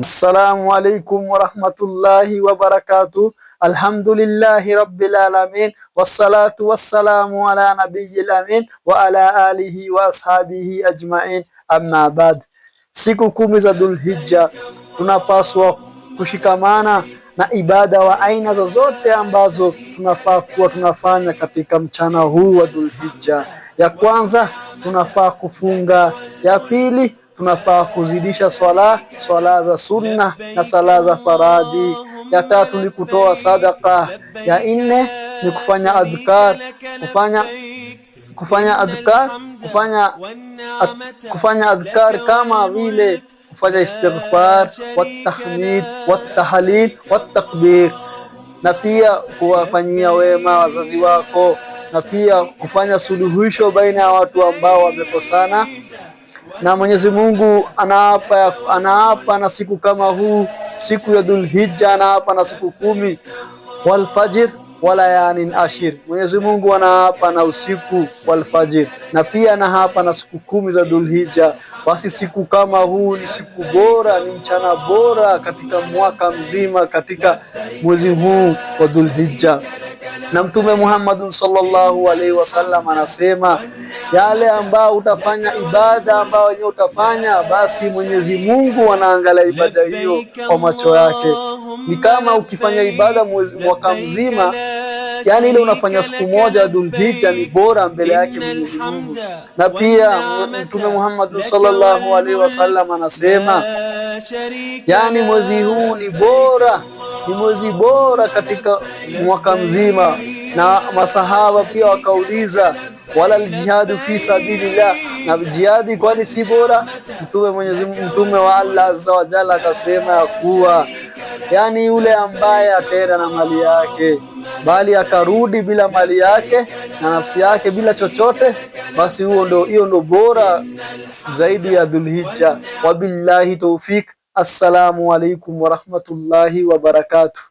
Assalamu alaikum warahmatullahi wabarakatuh. Alhamdulillahi rabbil alamin, wassalatu wassalamu ala nabiyil amin wa ala alihi wa ashabihi ajma'in, amma ba'd. Siku 10 za Dhulhijja tunapaswa kushikamana na ibada wa aina zozote ambazo tunafaa kuwa tunafanya katika mchana huu wa Dhulhijja. Ya kwanza tunafaa kufunga, ya pili tunafaa kuzidisha swala za sunna na sala za faradhi, ya tatu ni kutoa sadaka, ya nne ni kufanya adhkar, kufanya adhkar kama vile kufanya istighfar, watahmid, watahlil, watakbir, na pia kuwafanyia wema wazazi wako, na pia kufanya suluhisho baina ya watu ambao wamekosana. Na Mwenyezi Mungu anaapa na siku kama huu, siku ya Dhulhijja, anaapa na siku 10, wal fajr wala yanin ashir. Mwenyezi Mungu anaapa na usiku wal fajr, na pia anaapa na siku 10 za Dhulhijja. Basi siku kama huu ni siku bora, ni mchana bora katika mwaka mzima, katika mwezi huu wa Dhulhijja. Na Mtume Muhammad sallallahu alaihi wasallam anasema, yale ambao utafanya, ibada ambao wenyewe utafanya, basi Mwenyezi Mungu anaangalia ibada hiyo kwa macho yake. Ni kama ukifanya ibada mwaka mzima, yani ile unafanya siku moja Dhulhijja ni bora mbele yake Mwenyezi Mungu. Na pia Mtume Muhammad sallallahu alaihi wasallam anasema, yani mwezi huu ni bora, ni mwezi bora katika mwaka mzima. Na masahaba pia wakauliza, wala aljihadu fi sabilillah, na jihadi kwani si bora? Mtume wa Allah azza wa jalla akasema ya kuwa, yani yule ambaye ataenda na mali yake bali akarudi bila mali yake na nafsi yake bila chochote, basi hiyo ndo bora zaidi ya Dhulhijja. Wabillahi tawfik. Assalamu alaikum warahmatullahi wabarakatuh.